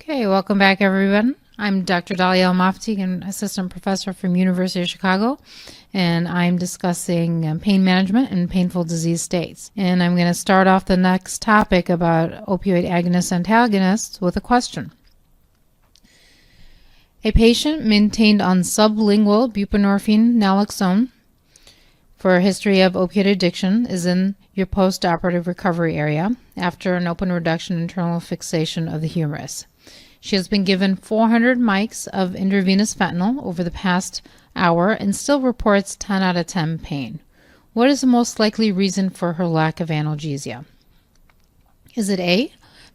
Okay, welcome back everyone. I'm Dr. Dalia El-Mofty, an assistant professor from University of Chicago, and I'm discussing pain management and painful disease states. And I'm going to start off the next topic about opioid agonists-antagonists with a question. A patient maintained on sublingual buprenorphine naloxone for a history of opioid addiction is in your post-operative recovery area after an open reduction internal fixation of the humerus. She has been given 400 mics of intravenous fentanyl over the past hour and still reports 10 out of 10 pain. What is the most likely reason for her lack of analgesia? Is it A,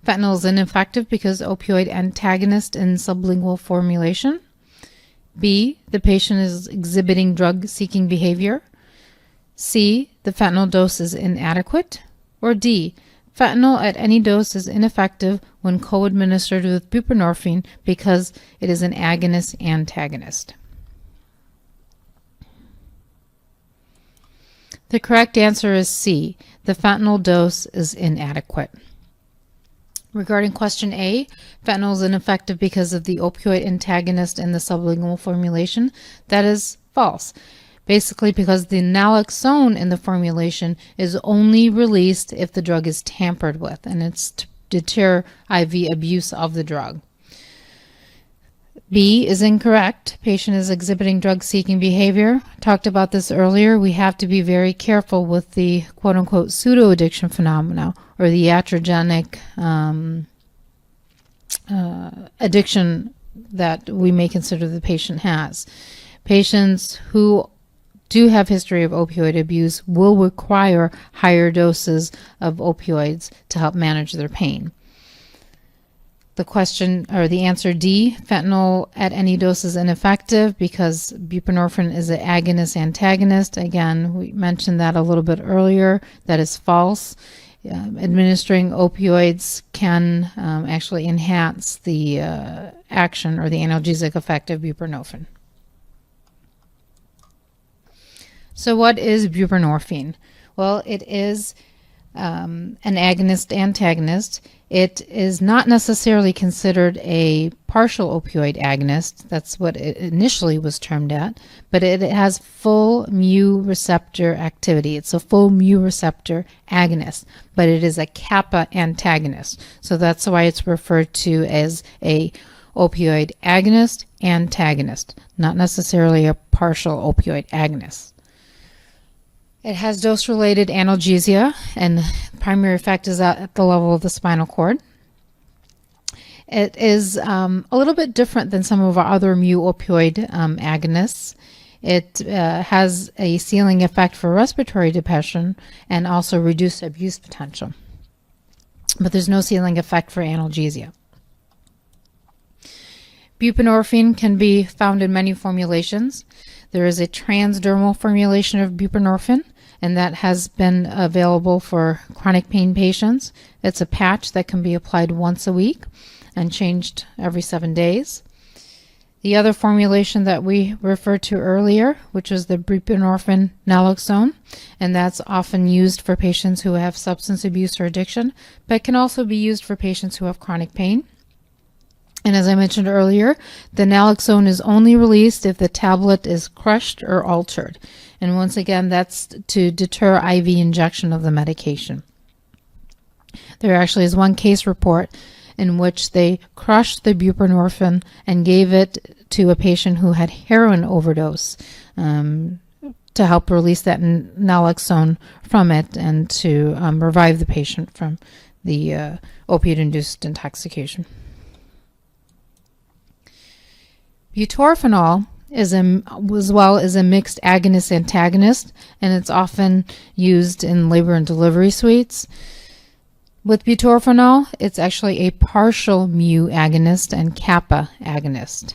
fentanyl is ineffective because opioid antagonist in sublingual formulation? B, the patient is exhibiting drug-seeking behavior? C, the fentanyl dose is inadequate? Or D, fentanyl at any dose is ineffective when co-administered with buprenorphine because it is an agonist-antagonist. The correct answer is C, the fentanyl dose is inadequate. Regarding question A, fentanyl is ineffective because of the opioid antagonist in the sublingual formulation. That is false. Basically because the naloxone in the formulation is only released if the drug is tampered with, and it's to deter IV abuse of the drug. B is incorrect. Patient is exhibiting drug-seeking behavior. Talked about this earlier. We have to be very careful with the quote-unquote pseudo-addiction phenomena, or the iatrogenic addiction that we may consider the patient has. Patients who do have history of opioid abuse will require higher doses of opioids to help manage their pain. The question, or the answer D, fentanyl at any dose is ineffective because buprenorphine is an agonist-antagonist. Again, we mentioned that a little bit earlier. That is false. Administering opioids can actually enhance the action or the analgesic effect of buprenorphine. So what is buprenorphine? Well, it is an agonist-antagonist. It is not necessarily considered a partial opioid agonist. That's what it initially was termed at, but it has full mu receptor activity. It's a full mu receptor agonist, but it is a kappa antagonist. So that's why it's referred to as a opioid agonist-antagonist, not necessarily a partial opioid agonist. It has dose-related analgesia, and the primary effect is at the level of the spinal cord. It is a little bit different than some of our other mu-opioid agonists. It has a ceiling effect for respiratory depression and also reduced abuse potential. But there's no ceiling effect for analgesia. Buprenorphine can be found in many formulations. There is a transdermal formulation of buprenorphine, and that has been available for chronic pain patients. It's a patch that can be applied once a week and changed every 7 days. The other formulation that we referred to earlier, which was the buprenorphine naloxone, and that's often used for patients who have substance abuse or addiction, but can also be used for patients who have chronic pain. And as I mentioned earlier, the naloxone is only released if the tablet is crushed or altered. And once again, that's to deter IV injection of the medication. There actually is one case report in which they crushed the buprenorphine and gave it to a patient who had heroin overdose to help release that naloxone from it and to revive the patient from the opiate-induced intoxication. Butorphanol as well as a mixed agonist-antagonist, and it's often used in labor and delivery suites. With butorphanol, it's actually a partial mu agonist and kappa agonist.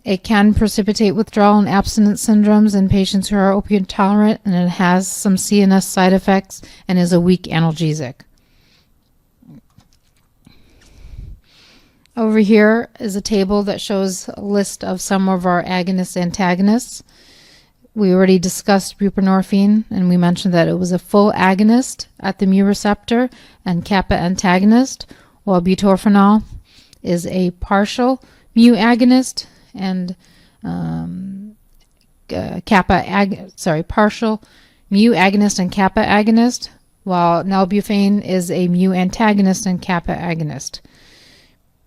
It can precipitate withdrawal and abstinence syndromes in patients who are opioid tolerant, and it has some CNS side effects and is a weak analgesic. Over here is a table that shows a list of some of our agonists-antagonists. We already discussed buprenorphine, and we mentioned that it was a full agonist at the mu receptor and kappa antagonist, while butorphanol is a partial mu agonist, and partial mu agonist and kappa agonist, while nalbuphine is a mu antagonist and kappa agonist.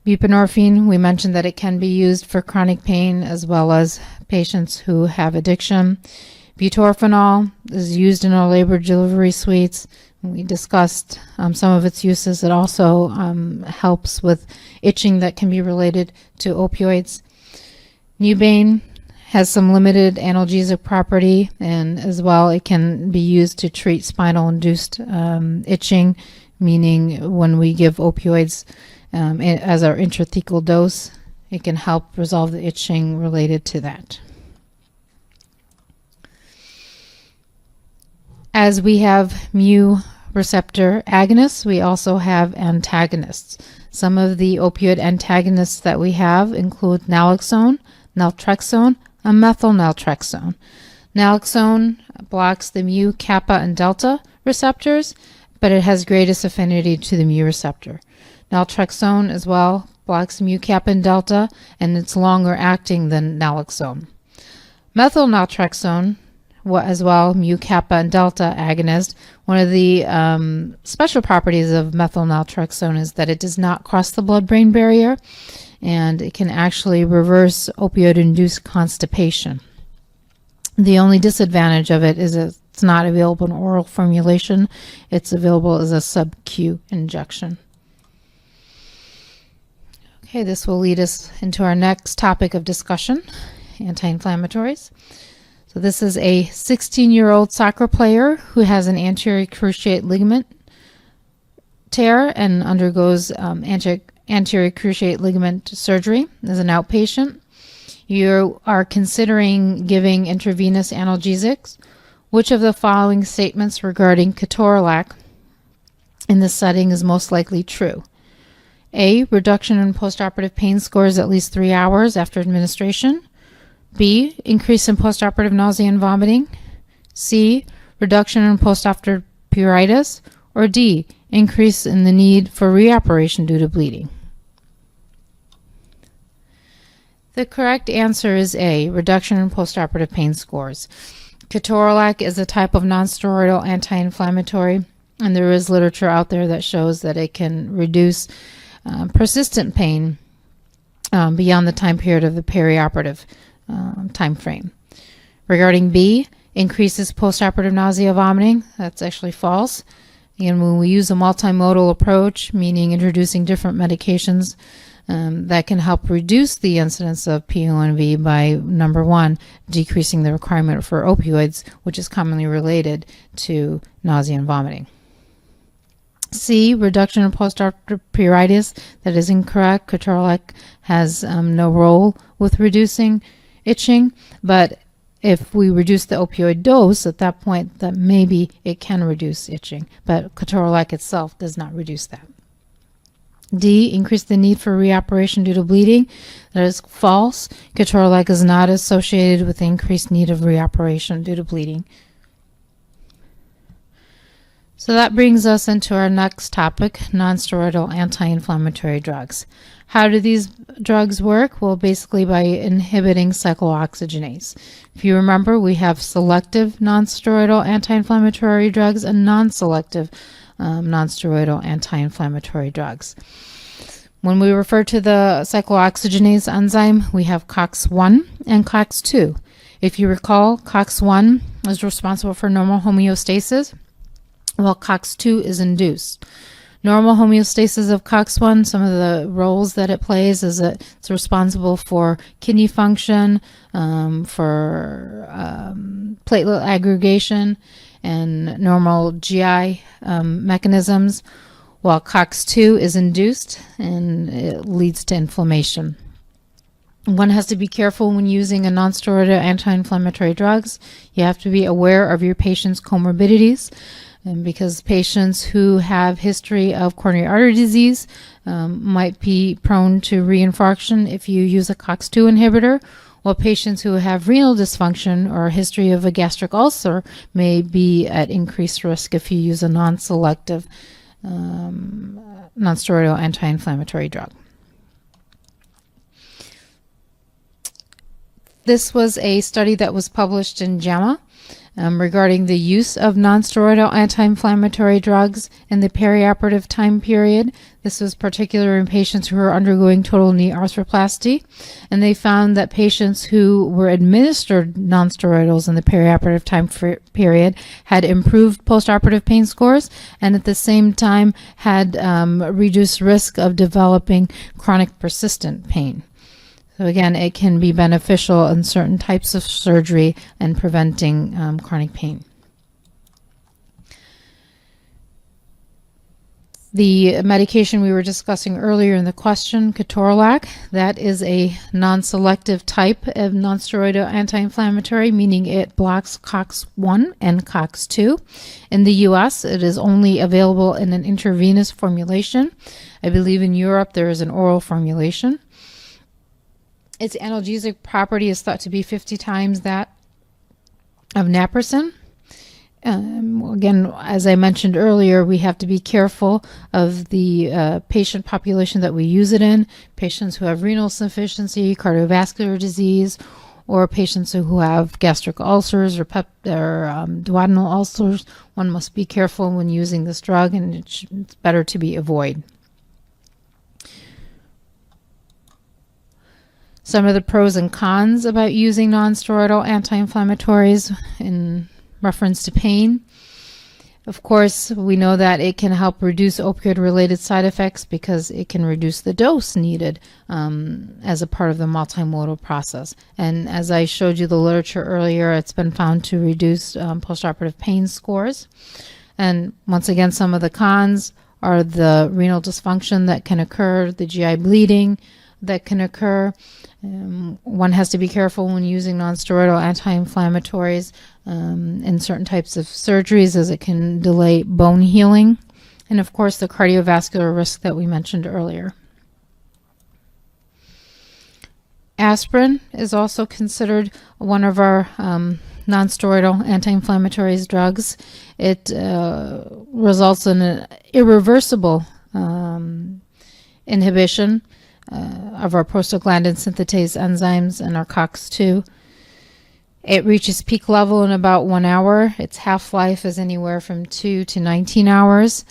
Buprenorphine, we mentioned that it can be used for chronic pain as well as patients who have addiction. Butorphanol is used in our labor delivery suites. We discussed some of its uses. It also helps with itching that can be related to opioids. Nubane has some limited analgesic property, and as well it can be used to treat spinal-induced itching, meaning when we give opioids as our intrathecal dose, it can help resolve the itching related to that. As we have mu receptor agonists, we also have antagonists. Some of the opioid antagonists that we have include naloxone, naltrexone, and methylnaltrexone. Naloxone blocks the mu, kappa, and delta receptors, but it has greatest affinity to the mu receptor. Naltrexone as well blocks mu, kappa, and delta, and it's longer acting than naloxone. Methylnaltrexone, as well, mu, kappa, and delta agonist. One of the special properties of methylnaltrexone is that it does not cross the blood-brain barrier, and it can actually reverse opioid-induced constipation. The only disadvantage of it is it's not available in oral formulation. It's available as a sub-Q injection. Okay, this will lead us into our next topic of discussion, anti-inflammatories. So this is a 16-year-old soccer player who has an anterior cruciate ligament tear and undergoes anterior cruciate ligament surgery as an outpatient. You are considering giving intravenous analgesics. Which of the following statements regarding ketorolac in this setting is most likely true? A, reduction in postoperative pain scores at least 3 hours after administration. B, increase in postoperative nausea and vomiting. C, reduction in postoperative pruritus. Or D, increase in the need for reoperation due to bleeding. The correct answer is A, reduction in postoperative pain scores. Ketorolac is a type of nonsteroidal anti-inflammatory, and there is literature out there that shows that it can reduce persistent pain beyond the time period of the perioperative time frame. Regarding B, increases postoperative nausea, vomiting. That's actually false. And when we use a multimodal approach, meaning introducing different medications, that can help reduce the incidence of PONV by, number one, decreasing the requirement for opioids, which is commonly related to nausea and vomiting. C, reduction in postoperative pruritus. That is incorrect. Ketorolac has no role with reducing itching, but if we reduce the opioid dose at that point, that maybe it can reduce itching, but ketorolac itself does not reduce that. D, increase the need for reoperation due to bleeding. That is false. Ketorolac is not associated with increased need of reoperation due to bleeding. So that brings us into our next topic, nonsteroidal anti-inflammatory drugs. How do these drugs work? Well, basically by inhibiting cyclooxygenase. If you remember, we have selective nonsteroidal anti-inflammatory drugs and non-selective nonsteroidal anti-inflammatory drugs. When we refer to the cyclooxygenase enzyme, we have COX-1 and COX-2. If you recall, COX-1 is responsible for normal homeostasis, while COX-2 is induced. Normal homeostasis of COX-1, some of the roles that it plays is that it's responsible for kidney function, for platelet aggregation, and normal GI mechanisms, while COX-2 is induced and it leads to inflammation. One has to be careful when using a nonsteroidal anti-inflammatory drugs. You have to be aware of your patient's comorbidities, and because patients who have history of coronary artery disease might be prone to reinfarction if you use a COX-2 inhibitor, while patients who have renal dysfunction or a history of a gastric ulcer may be at increased risk if you use a non-selective nonsteroidal anti-inflammatory drug. This was a study that was published in JAMA regarding the use of nonsteroidal anti-inflammatory drugs in the perioperative time period. This was particular in patients who were undergoing total knee arthroplasty, and they found that patients who were administered nonsteroidals in the perioperative time period had improved postoperative pain scores, and at the same time had reduced risk of developing chronic persistent pain. So again, it can be beneficial in certain types of surgery and preventing chronic pain. The medication we were discussing earlier in the question, ketorolac, that is a non-selective type of nonsteroidal anti-inflammatory, meaning it blocks COX-1 and COX-2. In the U.S., it is only available in an intravenous formulation. I believe in Europe there is an oral formulation. Its analgesic property is thought to be 50 times that of naproxen. Again, as I mentioned earlier, we have to be careful of the patient population that we use it in. Patients who have renal insufficiency, cardiovascular disease, or patients who have gastric ulcers or duodenal ulcers. One must be careful when using this drug, and it's better to be avoided. Some of the pros and cons about using nonsteroidal anti-inflammatories in reference to pain. Of course, we know that it can help reduce opioid-related side effects because it can reduce the dose needed as a part of the multimodal process. And as I showed you the literature earlier, it's been found to reduce postoperative pain scores. And once again, some of the cons are the renal dysfunction that can occur, the GI bleeding that can occur. One has to be careful when using nonsteroidal anti-inflammatories in certain types of surgeries, as it can delay bone healing, and of course the cardiovascular risk that we mentioned earlier. Aspirin is also considered one of our nonsteroidal anti-inflammatories drugs. It results in an irreversible inhibition of our prostaglandin synthetase enzymes and our COX-2. It reaches peak level in about 1 hour. Its half-life is anywhere from 2 to 19 hours.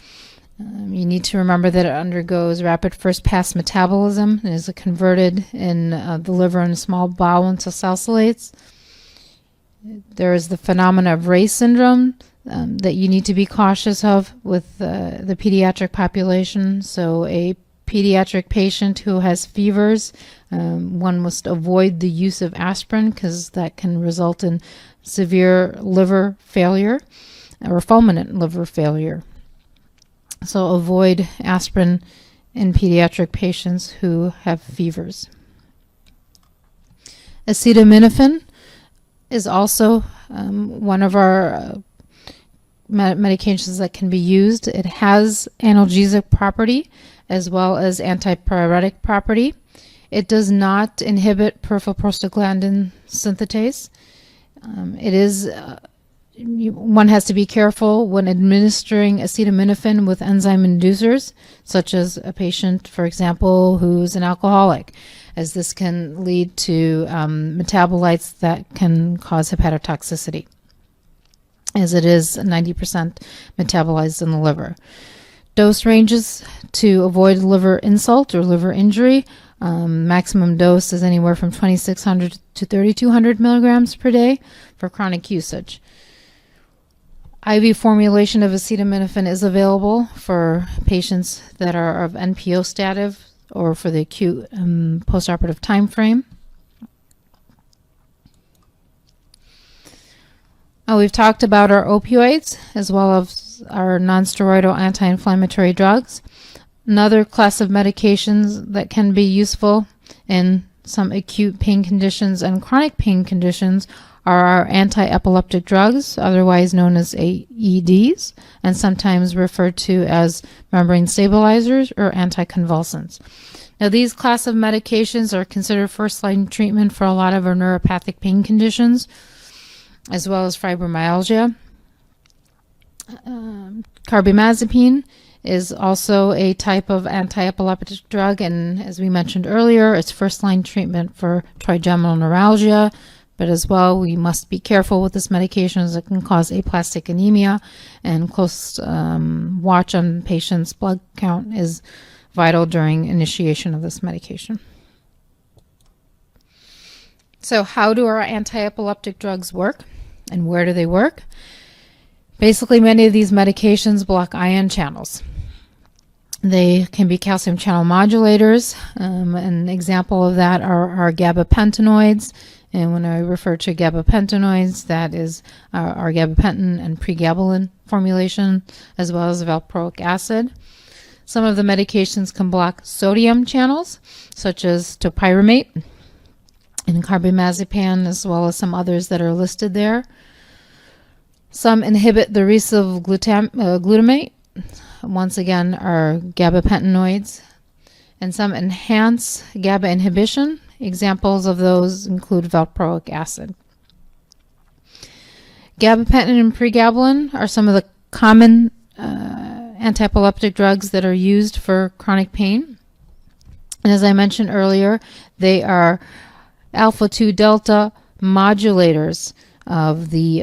You need to remember that it undergoes rapid first-pass metabolism and is converted in the liver and small bowel into salicylates. There is the phenomena of Ray's syndrome that you need to be cautious of with the pediatric population. So a pediatric patient who has fevers, one must avoid the use of aspirin because that can result in severe liver failure or fulminant liver failure. So avoid aspirin in pediatric patients who have fevers. Acetaminophen is also one of our medications that can be used. It has analgesic property as well as antipyretic property. It does not inhibit peripheral prostaglandin synthetase. One has to be careful when administering acetaminophen with enzyme inducers, such as a patient, for example, who's an alcoholic, as this can lead to metabolites that can cause hepatotoxicity, as it is 90% metabolized in the liver. Dose ranges to avoid liver insult or liver injury. Maximum dose is anywhere from 2,600 to 3,200 milligrams per day for chronic usage. IV formulation of acetaminophen is available for patients that are of NPO status or for the acute postoperative time frame. We've talked about our opioids as well as our nonsteroidal anti-inflammatory drugs. Another class of medications that can be useful in some acute pain conditions and chronic pain conditions are our anti-epileptic drugs, otherwise known as AEDs, and sometimes referred to as membrane stabilizers or anticonvulsants. Now, these class of medications are considered first-line treatment for a lot of our neuropathic pain conditions, as well as fibromyalgia. Carbamazepine is also a type of anti-epileptic drug, and as we mentioned earlier, it's first-line treatment for trigeminal neuralgia. But as well, we must be careful with this medication as it can cause aplastic anemia, and close watch on patients' blood count is vital during initiation of this medication. So how do our anti-epileptic drugs work, and where do they work? Basically, many of these medications block ion channels. They can be calcium channel modulators. An example of that are gabapentinoids. And when I refer to gabapentinoids, that is our gabapentin and pregabalin formulation, as well as valproic acid. Some of the medications can block sodium channels, such as topiramate and carbamazepam, as well as some others that are listed there. Some inhibit the release of glutamate, once again, are gabapentinoids. And some enhance GABA inhibition. Examples of those include valproic acid. Gabapentin and pregabalin are some of the common anti-epileptic drugs that are used for chronic pain. And as I mentioned earlier, they are alpha-2 delta modulators of the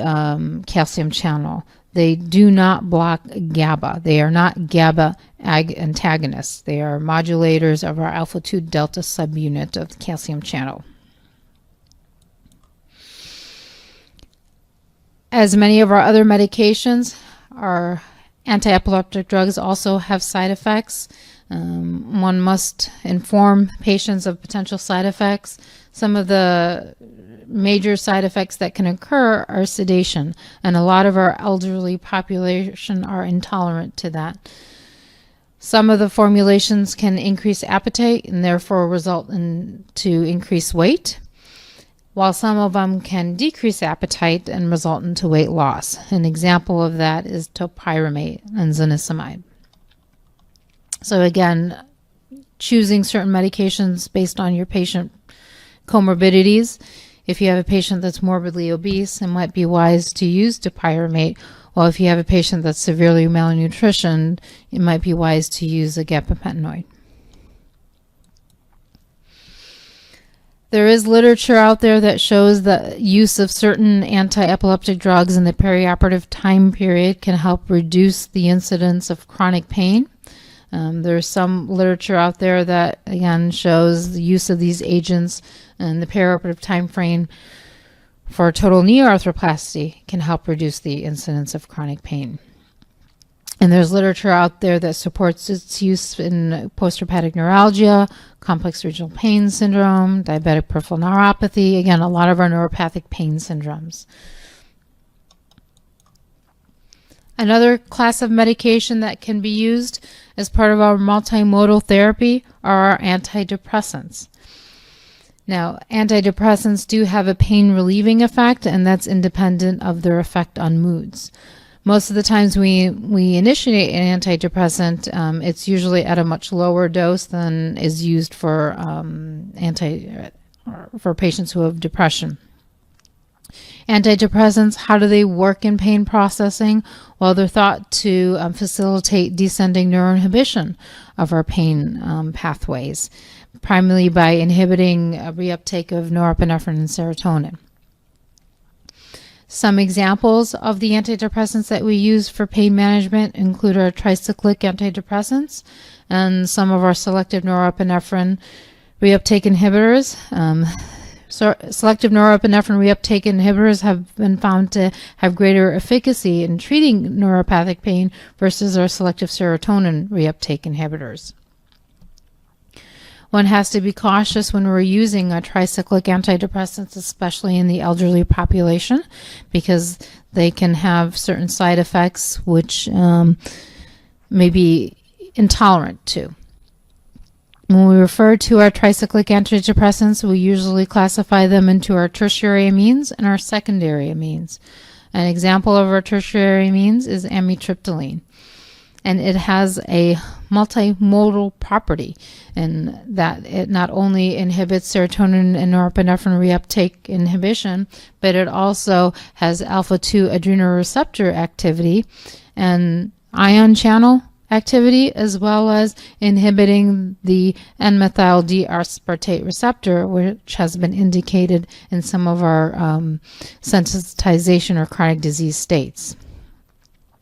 calcium channel. They do not block GABA. They are not GABA antagonists. They are modulators of our alpha-2 delta subunit of the calcium channel. As many of our other medications, our anti-epileptic drugs also have side effects. One must inform patients of potential side effects. Some of the major side effects that can occur are sedation, and a lot of our elderly population are intolerant to that. Some of the formulations can increase appetite and therefore result in increased weight, while some of them can decrease appetite and result into weight loss. An example of that is topiramate and zonisamide. So again, choosing certain medications based on your patient comorbidities. If you have a patient that's morbidly obese, it might be wise to use topiramate. While if you have a patient that's severely malnutritioned, it might be wise to use a gabapentinoid. There is literature out there that shows the use of certain anti-epileptic drugs in the perioperative time period can help reduce the incidence of chronic pain. There's some literature out there that, again, shows the use of these agents in the perioperative time frame for total knee arthroplasty can help reduce the incidence of chronic pain. And there's literature out there that supports its use in postherpetic neuralgia, complex regional pain syndrome, diabetic peripheral neuropathy, again, a lot of our neuropathic pain syndromes. Another class of medication that can be used as part of our multimodal therapy are our antidepressants. Now, antidepressants do have a pain relieving effect, and that's independent of their effect on moods. Most of the times we initiate an antidepressant, it's usually at a much lower dose than is used for patients who have depression. Antidepressants, how do they work in pain processing? Well, they're thought to facilitate descending neuroinhibition of our pain pathways, primarily by inhibiting reuptake of norepinephrine and serotonin. Some examples of the antidepressants that we use for pain management include our Tricyclic antidepressants and some of our selective norepinephrine reuptake inhibitors. Selective norepinephrine reuptake inhibitors have been found to have greater efficacy in treating neuropathic pain versus our selective serotonin reuptake inhibitors. One has to be cautious when we're using a tricyclic antidepressants, especially in the elderly population, because they can have certain side effects which may be intolerant to. When we refer to our tricyclic antidepressants, we usually classify them into our tertiary amines and our secondary amines. An example of our tertiary amines is amitriptyline, and it has a multimodal property in that it not only inhibits serotonin and norepinephrine reuptake inhibition, but it also has alpha-2 adrenoreceptor activity and ion channel activity, as well as inhibiting the N-methyl-D-aspartate receptor, which has been indicated in some of our sensitization or chronic disease states.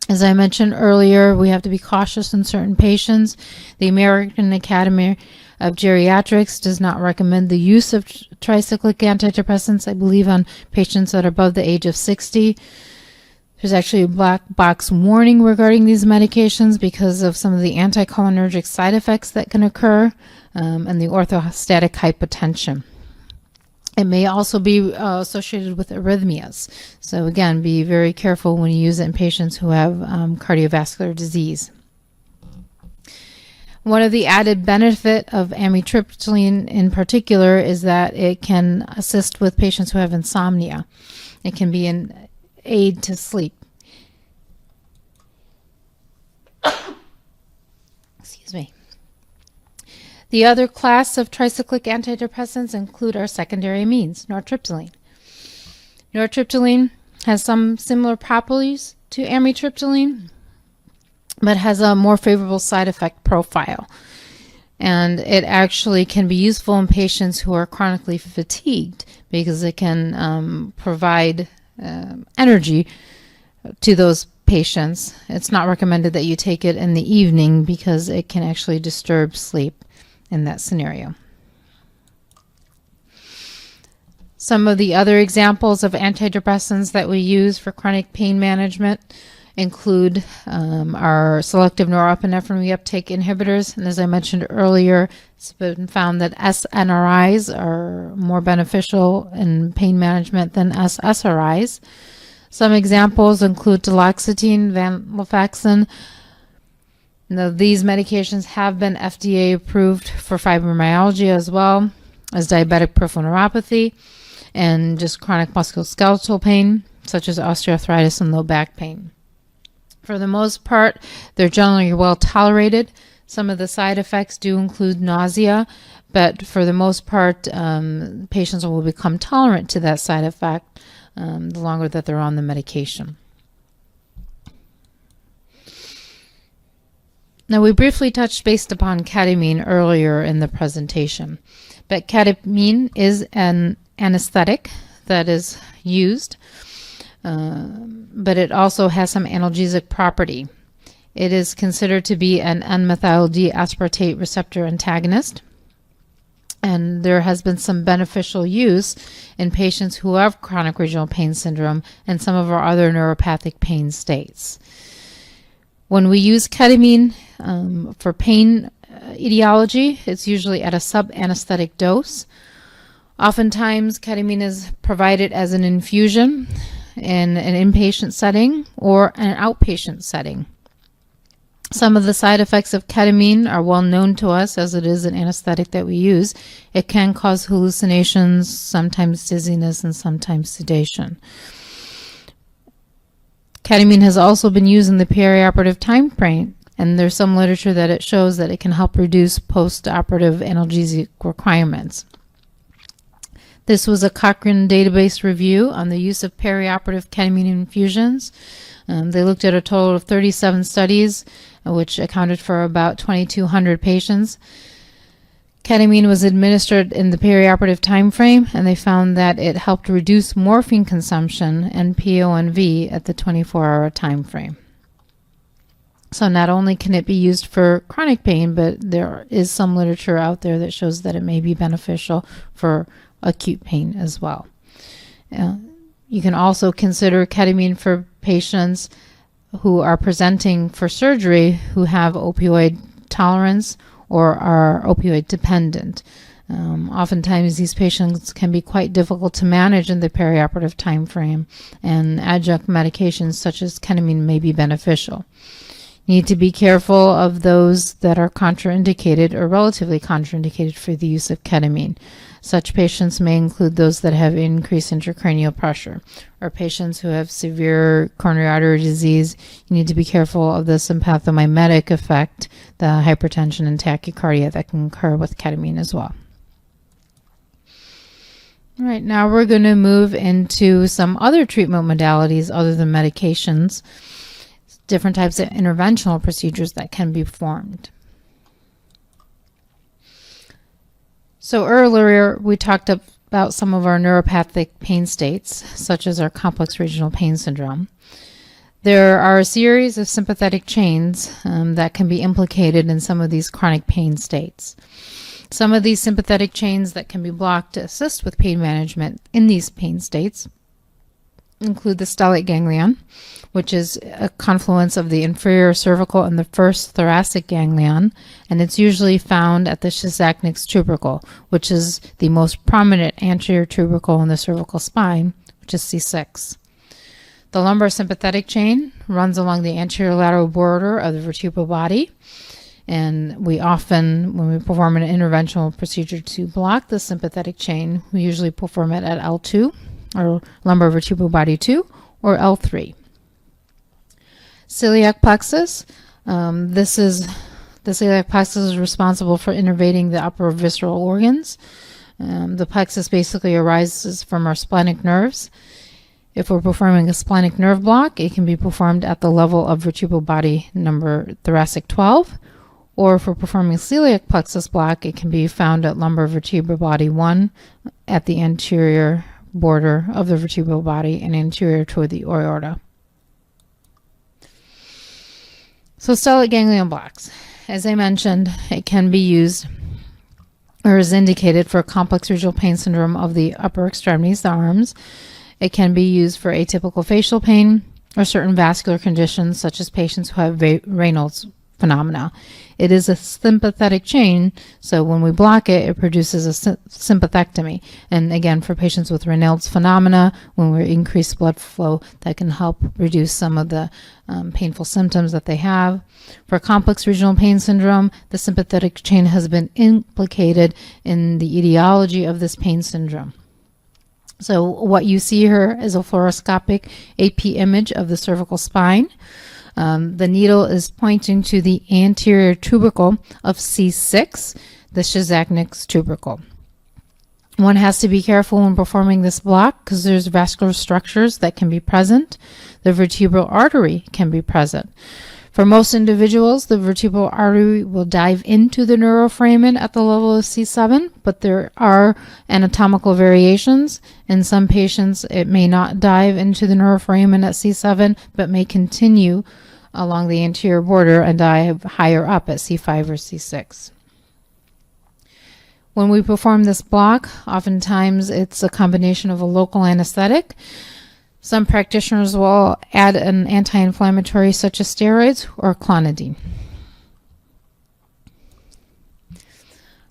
As I mentioned earlier, we have to be cautious in certain patients. The American Academy of Geriatrics does not recommend the use of tricyclic antidepressants, I believe, on patients that are above the age of 60. There's actually a black box warning regarding these medications because of some of the anticholinergic side effects that can occur and the orthostatic hypotension. It may also be associated with arrhythmias. So again, be very careful when you use it in patients who have cardiovascular disease. One of the added benefit of amitriptyline in particular is that it can assist with patients who have insomnia. It can be an aid to sleep. Excuse me. The other class of tricyclic antidepressants include our secondary amines, nortriptyline. Nortriptyline has some similar properties to amitriptyline, but has a more favorable side effect profile. And it actually can be useful in patients who are chronically fatigued because it can provide energy to those patients. It's not recommended that you take it in the evening because it can actually disturb sleep in that scenario. Some of the other examples of antidepressants that we use for chronic pain management include our selective norepinephrine reuptake inhibitors. And as I mentioned earlier, it's been found that SNRIs are more beneficial in pain management than SSRIs. Some examples include duloxetine, venlafaxine. Now, these medications have been FDA approved for fibromyalgia as well as diabetic peripheral neuropathy and just chronic musculoskeletal pain, such as osteoarthritis and low back pain. For the most part, they're generally well tolerated. Some of the side effects do include nausea, but for the most part, patients will become tolerant to that side effect the longer that they're on the medication. Now, we briefly touched based upon ketamine earlier in the presentation, but ketamine is an anesthetic that is used, but it also has some analgesic property. It is considered to be an N-methyl-D-aspartate receptor antagonist, and there has been some beneficial use in patients who have chronic regional pain syndrome and some of our other neuropathic pain states. When we use ketamine for pain etiology, it's usually at a sub-anesthetic dose. Oftentimes, ketamine is provided as an infusion in an inpatient setting or an outpatient setting. Some of the side effects of ketamine are well known to us as it is an anesthetic that we use. It can cause hallucinations, sometimes dizziness, and sometimes sedation. Ketamine has also been used in the perioperative time frame, and there's some literature that it shows that it can help reduce post-operative analgesic requirements. This was a Cochrane database review on the use of perioperative ketamine infusions. They looked at a total of 37 studies, which accounted for about 2,200 patients. Ketamine was administered in the perioperative time frame, and they found that it helped reduce morphine consumption and PONV at the 24-hour time frame. So not only can it be used for chronic pain, but there is some literature out there that shows that it may be beneficial for acute pain as well. You can also consider ketamine for patients who are presenting for surgery who have opioid tolerance or are opioid dependent. Oftentimes these patients can be quite difficult to manage in the perioperative time frame, and adjunct medications such as ketamine may be beneficial. You need to be careful of those that are contraindicated or relatively contraindicated for the use of ketamine. Such patients may include those that have increased intracranial pressure or patients who have severe coronary artery disease. You need to be careful of the sympathomimetic effect, the hypertension and tachycardia that can occur with ketamine as well. All right, now we're going to move into some other treatment modalities other than medications. different types of interventional procedures that can be performed. So earlier we talked about some of our neuropathic pain states, such as our complex regional pain syndrome. There are a series of sympathetic chains that can be implicated in some of these chronic pain states. Some of these sympathetic chains that can be blocked to assist with pain management in these pain states include the stellate ganglion, which is a confluence of the inferior cervical and the first thoracic ganglion, and it's usually found at the Tricyclic tubercle, which is the most prominent anterior tubercle in the cervical spine, which is C6. The lumbar sympathetic chain runs along the anterior lateral border of the vertebral body, and we often, when we perform an interventional procedure to block the sympathetic chain, we usually perform it at L2, or lumbar vertebral body 2, or L3. Celiac plexus. The celiac plexus is responsible for innervating the upper visceral organs. The plexus basically arises from our splenic nerves. If we're performing a splenic nerve block, it can be performed at the level of vertebral body number thoracic 12, or if we're performing celiac plexus block, it can be found at lumbar vertebral body 1 at the anterior border of the vertebral body and anterior toward the aorta. So stellate ganglion blocks. As I mentioned, it can be used or is indicated for complex regional pain syndrome of the upper extremities, the arms. It can be used for atypical facial pain or certain vascular conditions such as patients who have Raynaud's phenomena. It is a sympathetic chain, so when we block it, it produces a sympathectomy. And again, for patients with Raynaud's phenomena, when we increase blood flow, that can help reduce some of the painful symptoms that they have. For complex regional pain syndrome, the sympathetic chain has been implicated in the etiology of this pain syndrome. So what you see here is a fluoroscopic AP image of the cervical spine. The needle is pointing to the anterior tubercle of C6, the Tricyclic tubercle. One has to be careful when performing this block because there's vascular structures that can be present. The vertebral artery can be present. For most individuals, the vertebral artery will dive into the neuroforamen at the level of C7, but there are anatomical variations. In some patients, it may not dive into the neuroforamen at C7, but may continue along the anterior border and dive higher up at C5 or C6. When we perform this block, oftentimes it's a combination of a local anesthetic. Some practitioners will add an anti-inflammatory such as steroids or clonidine.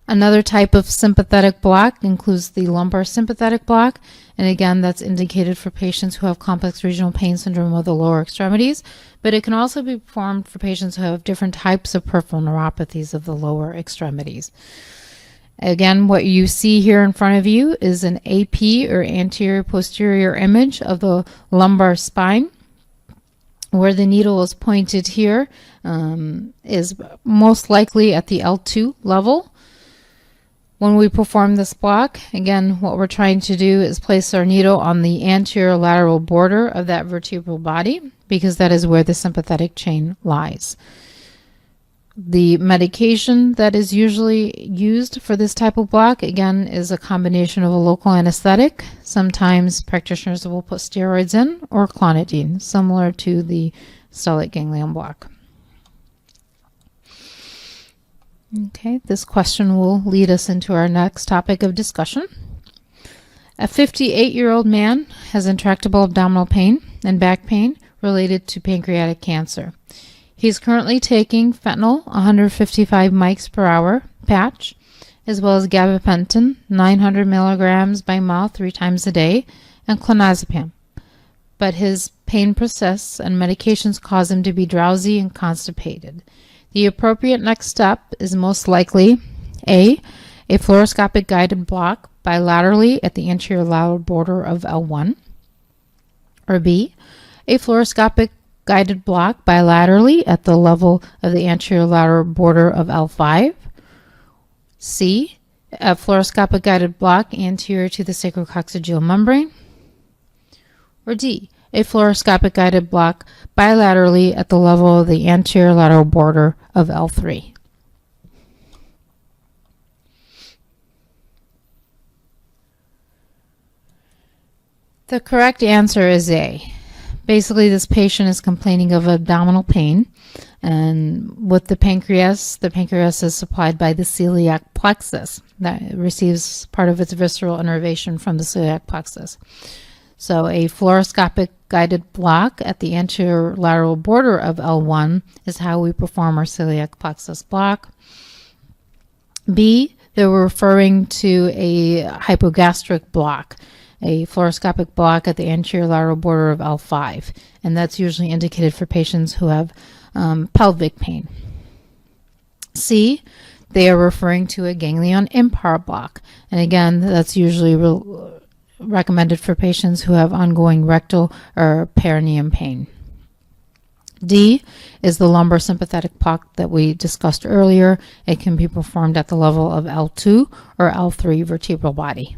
Another type of sympathetic block includes the lumbar sympathetic block, and again that's indicated for patients who have complex regional pain syndrome of the lower extremities, but it can also be performed for patients who have different types of peripheral neuropathies of the lower extremities. Again, what you see here in front of you is an AP or anterior posterior image of the lumbar spine. Where the needle is pointed here is most likely at the L2 level. When we perform this block, again, what we're trying to do is place our needle on the anterior lateral border of that vertebral body because that is where the sympathetic chain lies. The medication that is usually used for this type of block, again, is a combination of a local anesthetic. Sometimes practitioners will put steroids in or clonidine, similar to the stellate ganglion block. Okay, this question will lead us into our next topic of discussion. A 58-year-old man has intractable abdominal pain and back pain related to pancreatic cancer. He's currently taking fentanyl 155 mics per hour patch, as well as gabapentin 900 milligrams by mouth 3 times a day, and clonazepam. But his pain persists and medications cause him to be drowsy and constipated. The appropriate next step is most likely A fluoroscopic guided block bilaterally at the anterior lateral border of L1, or B, a fluoroscopic guided block bilaterally at the level of the anterior lateral border of L5. C, a fluoroscopic guided block anterior to the sacrococcygeal membrane. Or D, a fluoroscopic guided block bilaterally at the level of the anterior lateral border of L3. The correct answer is A. Basically, this patient is complaining of abdominal pain, and with the pancreas is supplied by the celiac plexus that receives part of its visceral innervation from the celiac plexus. So a fluoroscopic guided block at the anterior lateral border of L1 is how we perform our celiac plexus block. B, they were referring to a hypogastric block, a fluoroscopic block at the anterior lateral border of L5, and that's usually indicated for patients who have pelvic pain. C, they are referring to a ganglion impar block, and again, that's usually recommended for patients who have ongoing rectal or perineum pain. D is the lumbar sympathetic block that we discussed earlier. It can be performed at the level of L2 or L3 vertebral body.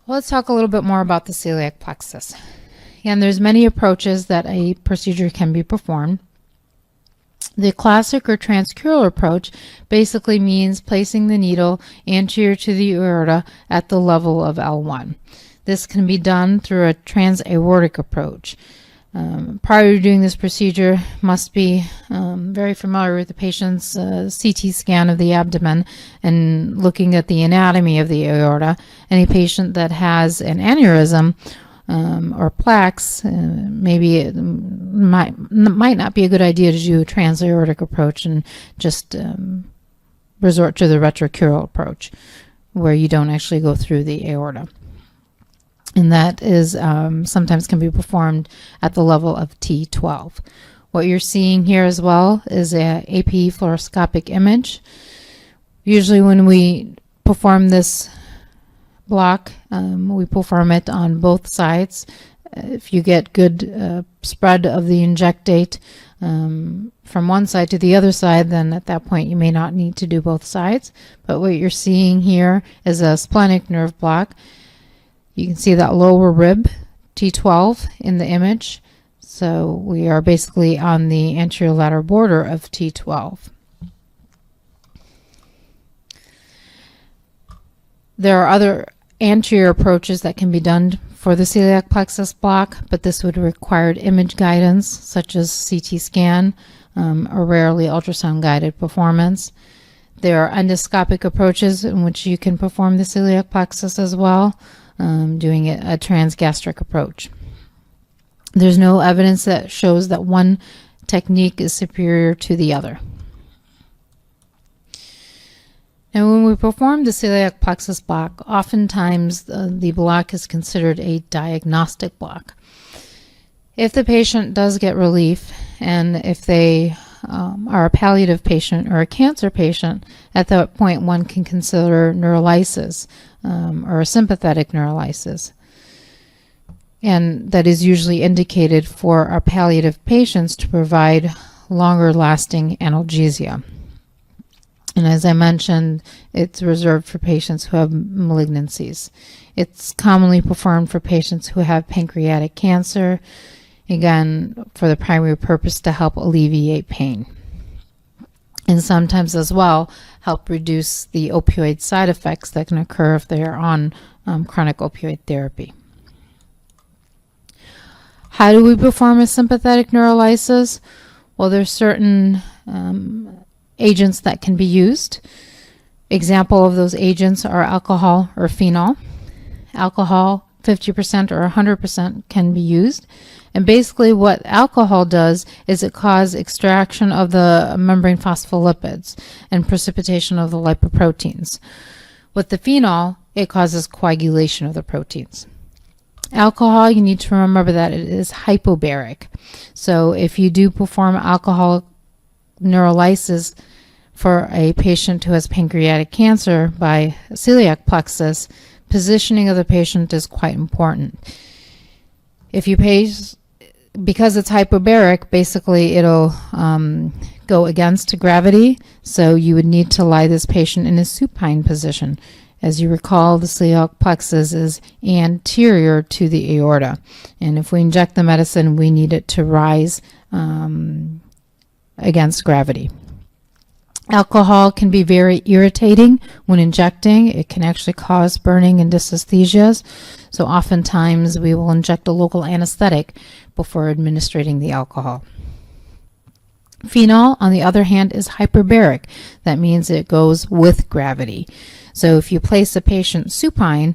Let's talk a little bit more about the celiac plexus. And there's many approaches that a procedure can be performed. The classic or transcrural approach basically means placing the needle anterior to the aorta at the level of L1. This can be done through a transaortic approach. Prior to doing this procedure, must be very familiar with the patient's CT scan of the abdomen and looking at the anatomy of the aorta. Any patient that has an aneurysm or plaques, maybe it might not be a good idea to do a transaortic approach and just resort to the retrocrural approach, where you don't actually go through the aorta. And that is sometimes can be performed at the level of T12. What you're seeing here as well is a AP fluoroscopic image. Usually when we perform this block, we perform it on both sides. If you get good spread of the injectate from one side to the other side, then at that point you may not need to do both sides. But what you're seeing here is a splenic nerve block. You can see that lower rib, T12, in the image. So we are basically on the anterior lateral border of T12. There are other anterior approaches that can be done for the celiac plexus block, but this would require image guidance, such as CT scan, or rarely ultrasound guided performance. There are endoscopic approaches in which you can perform the celiac plexus as well, doing a transgastric approach. There's no evidence that shows that one technique is superior to the other. Now, when we perform the celiac plexus block, oftentimes the block is considered a diagnostic block. If the patient does get relief, and if they are a palliative patient or a cancer patient, at that point one can consider neurolysis or a sympathetic neurolysis. And that is usually indicated for our palliative patients to provide longer lasting analgesia. And as I mentioned, it's reserved for patients who have malignancies. It's commonly performed for patients who have pancreatic cancer, again, for the primary purpose to help alleviate pain. And sometimes as well, help reduce the opioid side effects that can occur if they are on chronic opioid therapy. How do we perform a sympathetic neurolysis? Well, there's certain agents that can be used. Example of those agents are alcohol or phenol. Alcohol, 50% or 100% can be used. And basically what alcohol does is it causes extraction of the membrane phospholipids and precipitation of the lipoproteins. With the phenol, it causes coagulation of the proteins. Alcohol, you need to remember that it is hypobaric. So if you do perform alcohol neurolysis for a patient who has pancreatic cancer by celiac plexus, positioning of the patient is quite important. If you because it's hypobaric, basically it'll go against gravity, so you would need to lie this patient in a supine position. As you recall, the celiac plexus is anterior to the aorta, and if we inject the medicine, we need it to rise against gravity. Alcohol can be very irritating when injecting. It can actually cause burning and dysesthesias, so oftentimes we will inject a local anesthetic before administering the alcohol. Phenol, on the other hand, is hyperbaric. That means it goes with gravity. So if you place a patient supine,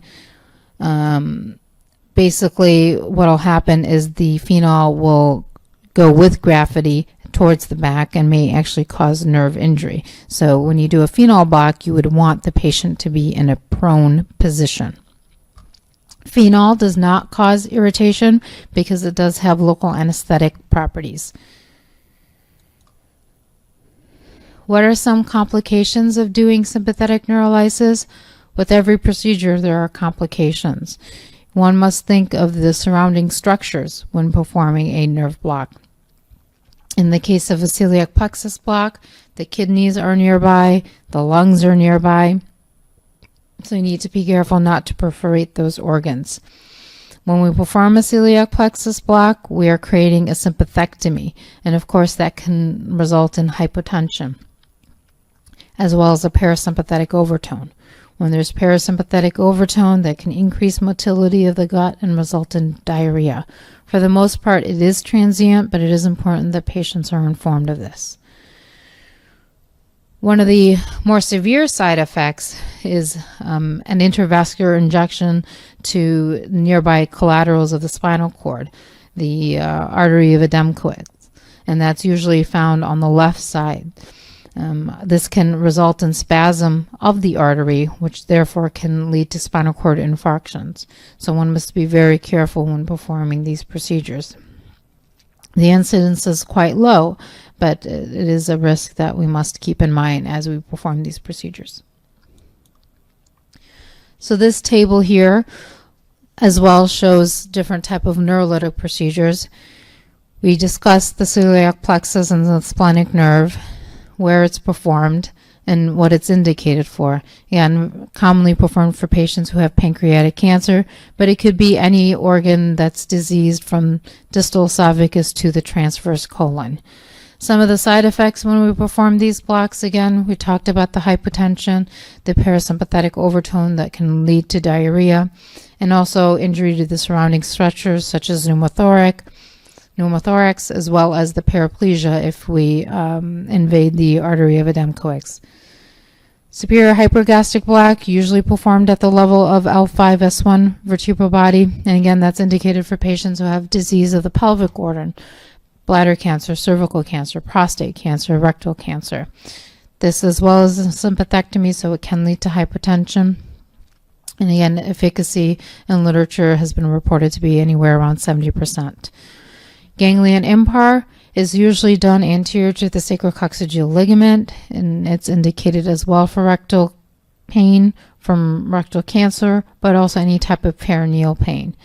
basically what will happen is the phenol will go with gravity towards the back and may actually cause nerve injury. So when you do a phenol block, you would want the patient to be in a prone position. Phenol does not cause irritation because it does have local anesthetic properties. What are some complications of doing sympathetic neurolysis? With every procedure, there are complications. One must think of the surrounding structures when performing a nerve block. In the case of a celiac plexus block, the kidneys are nearby, the lungs are nearby, so you need to be careful not to perforate those organs. When we perform a celiac plexus block, we are creating a sympathectomy, and of course that can result in hypotension, as well as a parasympathetic overtone. When there's parasympathetic overtone, that can increase motility of the gut and result in diarrhea. For the most part, it is transient, but it is important that patients are informed of this. One of the more severe side effects is an intravascular injection to nearby collaterals of the spinal cord, the artery of Adamcoix, and that's usually found on the left side. This can result in spasm of the artery, which therefore can lead to spinal cord infarctions. So one must be very careful when performing these procedures. The incidence is quite low, but it is a risk that we must keep in mind as we perform these procedures. So this table here as well shows different type of neurolytic procedures. We discussed the celiac plexus and the splenic nerve, where it's performed, and what it's indicated for. And commonly performed for patients who have pancreatic cancer, but it could be any organ that's diseased from distal esophagus to the transverse colon. Some of the side effects when we perform these blocks, again, we talked about the hypotension, the parasympathetic overtone that can lead to diarrhea, and also injury to the surrounding structures such as pneumothorax, as well as the paraplegia if we invade the artery of Adamcoix. Superior hypergastric block, usually performed at the level of L5-S1 vertebral body, and again that's indicated for patients who have disease of the pelvic organ, bladder cancer, cervical cancer, prostate cancer, rectal cancer. This as well as a sympathectomy, so it can lead to hypotension. And again, efficacy in literature has been reported to be anywhere around 70%. Ganglion impar is usually done anterior to the sacrococcygeal ligament, and it's indicated as well for rectal pain from rectal cancer, but also any type of perineal pain.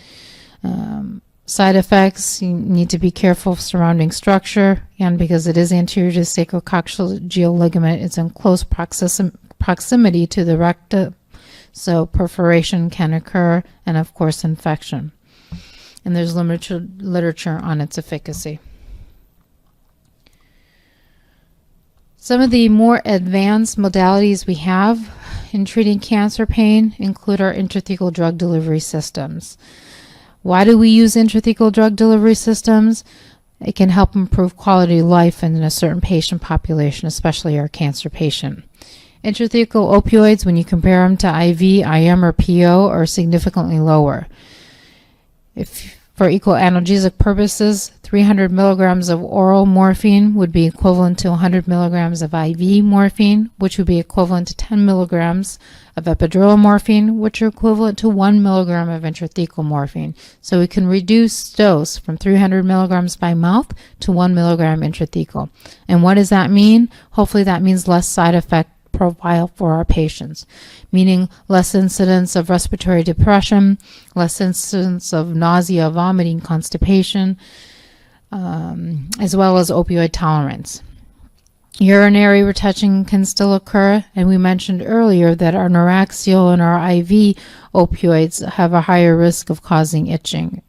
Side effects, you need to be careful surrounding structure, and because it is anterior to the sacrococcygeal ligament, it's in close proximity to the rectum, so perforation can occur, and of course infection. And there's limited literature on its efficacy. Some of the more advanced modalities we have in treating cancer pain include our intrathecal drug delivery systems. Why do we use intrathecal drug delivery systems? It can help improve quality of life in a certain patient population, especially our cancer patient. Intrathecal opioids, when you compare them to IV, IM, or PO, are significantly lower. If for equal analgesic purposes, 300 milligrams of oral morphine would be equivalent to 100 milligrams of IV morphine, which would be equivalent to 10 milligrams of epidural morphine, which are equivalent to 1 milligram of intrathecal morphine. So we can reduce dose from 300 milligrams by mouth to 1 milligram intrathecal. And what does that mean? Hopefully that means less side effect profile for our patients, meaning less incidence of respiratory depression, less incidence of nausea, vomiting, constipation, as well as opioid tolerance. Urinary retention can still occur, and we mentioned earlier that our neuraxial and our IV opioids have a higher risk of causing itching.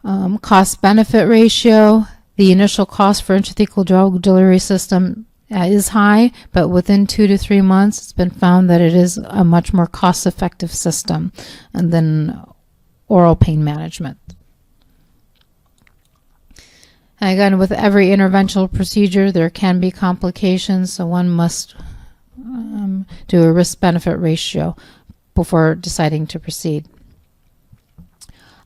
Cost-benefit ratio, the initial cost for intrathecal drug delivery system is high, but within 2 to 3 months, it's been found that it is a much more cost-effective system than oral pain management. And again, with every interventional procedure, there can be complications, so one must do a risk-benefit ratio before deciding to proceed.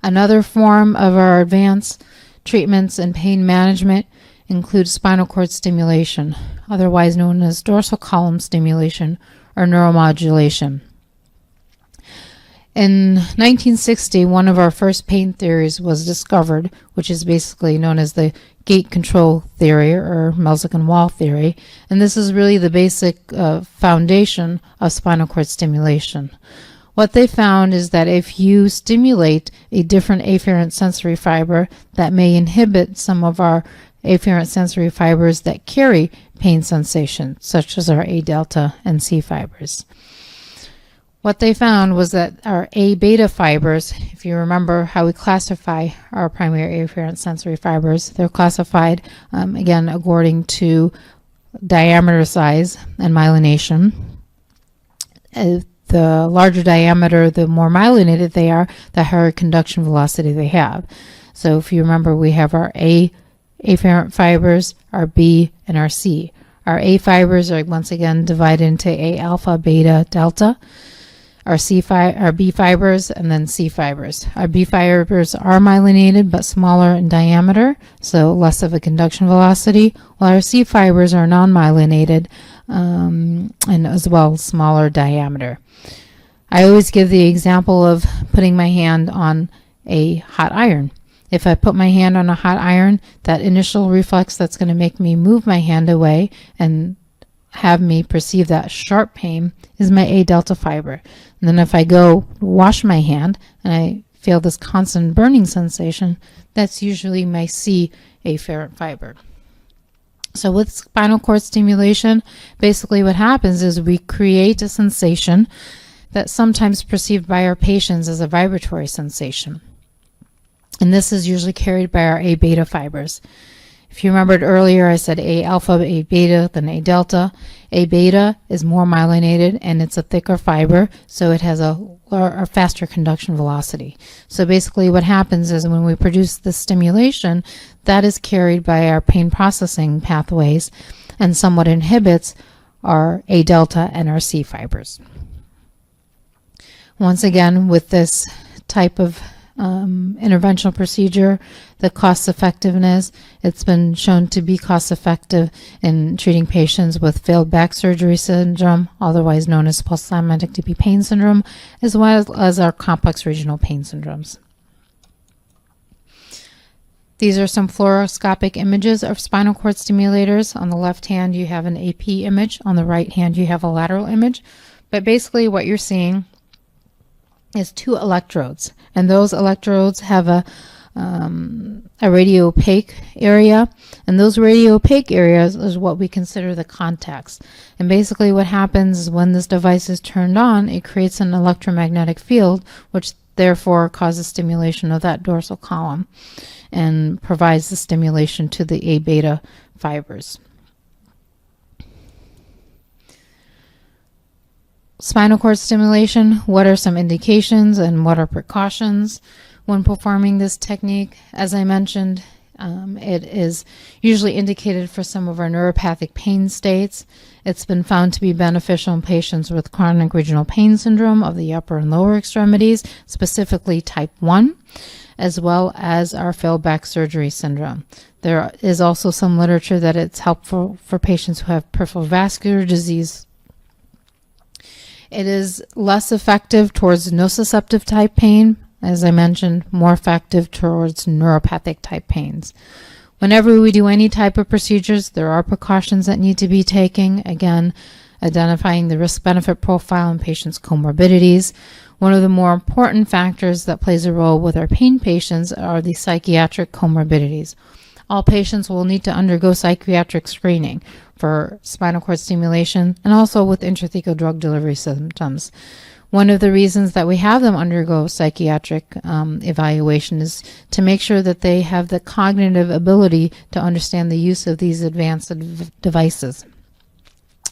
Another form of our advanced treatments and pain management includes spinal cord stimulation, otherwise known as dorsal column stimulation or neuromodulation. In 1960, one of our first pain theories was discovered, which is basically known as the gate control theory or Melzick wall theory, and this is really the basic foundation of spinal cord stimulation. What they found is that if you stimulate a different afferent sensory fiber, that may inhibit some of our afferent sensory fibers that carry pain sensation, such as our A delta and C fibers. What they found was that our A beta fibers, if you remember how we classify our primary afferent sensory fibers, they're classified, again, according to diameter size and myelination. The larger diameter, the more myelinated they are, the higher conduction velocity they have. So if you remember, we have our A afferent fibers, our B, and our C. Our A fibers are once again divided into A alpha, beta, delta. Our B fibers, and then C fibers. Our B fibers are myelinated but smaller in diameter, so less of a conduction velocity, while our C fibers are non-myelinated and as well smaller diameter. I always give the example of putting my hand on a hot iron. If I put my hand on a hot iron, that initial reflex that's going to make me move my hand away and have me perceive that sharp pain is my A delta fiber. And then if I go wash my hand and I feel this constant burning sensation, that's usually my C afferent fiber. So with spinal cord stimulation, basically what happens is we create a sensation that's sometimes perceived by our patients as a vibratory sensation. And this is usually carried by our A beta fibers. If you remembered earlier, I said A alpha, A beta, then A delta. A beta is more myelinated and it's a thicker fiber, so it has a faster conduction velocity. So basically what happens is when we produce the stimulation, that is carried by our pain processing pathways and somewhat inhibits our A delta and our C fibers. Once again, with this type of interventional procedure, the cost effectiveness, it's been shown to be cost effective in treating patients with failed back surgery syndrome, otherwise known as post-traumatic DP pain syndrome, as well as our complex regional pain syndromes. These are some fluoroscopic images of spinal cord stimulators. On the left hand, you have an AP image. On the right hand, you have a lateral image. But basically what you're seeing is 2 electrodes, and those electrodes have a radio-opaque area, and those radio-opaque areas is what we consider the contacts. And basically what happens is when this device is turned on, it creates an electromagnetic field, which therefore causes stimulation of that dorsal column and provides the stimulation to the A beta fibers. Spinal cord stimulation, what are some indications and what are precautions when performing this technique? As I mentioned, it is usually indicated for some of our neuropathic pain states. It's been found to be beneficial in patients with chronic regional pain syndrome of the upper and lower extremities, specifically type 1, as well as our failed back surgery syndrome. There is also some literature that it's helpful for patients who have peripheral vascular disease. It is less effective towards nociceptive type pain, as I mentioned, more effective towards neuropathic type pains. Whenever we do any type of procedures, there are precautions that need to be taken. Again, identifying the risk-benefit profile in patients' comorbidities. One of the more important factors that plays a role with our pain patients are the psychiatric comorbidities. all patients will need to undergo psychiatric screening for spinal cord stimulation and also with intrathecal drug delivery symptoms. One of the reasons that we have them undergo psychiatric evaluation is to make sure that they have the cognitive ability to understand the use of these advanced devices,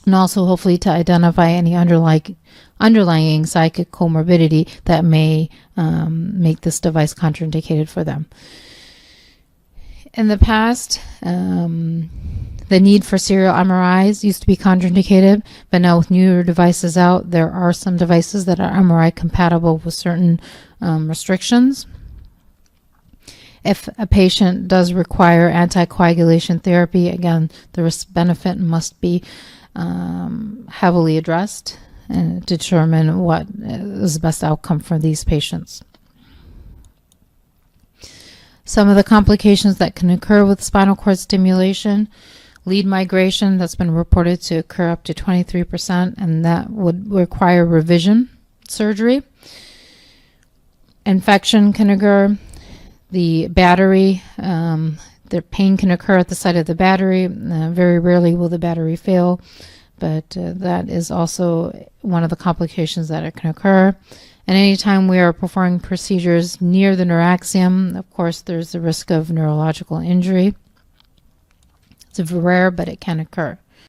and also hopefully to identify any underlying psychic comorbidity that may make this device contraindicated for them. In the past, the need for serial MRIs used to be contraindicated, but now with newer devices out, there are some devices that are MRI compatible with certain restrictions. If a patient does require anticoagulation therapy, again, the risk-benefit must be heavily addressed and determine what is the best outcome for these patients. Some of the complications that can occur with spinal cord stimulation: lead migration, that's been reported to occur up to 23%, and that would require revision surgery. Infection can occur. The battery, the pain can occur at the site of the battery. Very rarely will the battery fail, but that is also one of the complications that can occur. And anytime we are performing procedures near the neuraxium, of course, there's the risk of neurological injury. It's rare, but it can occur.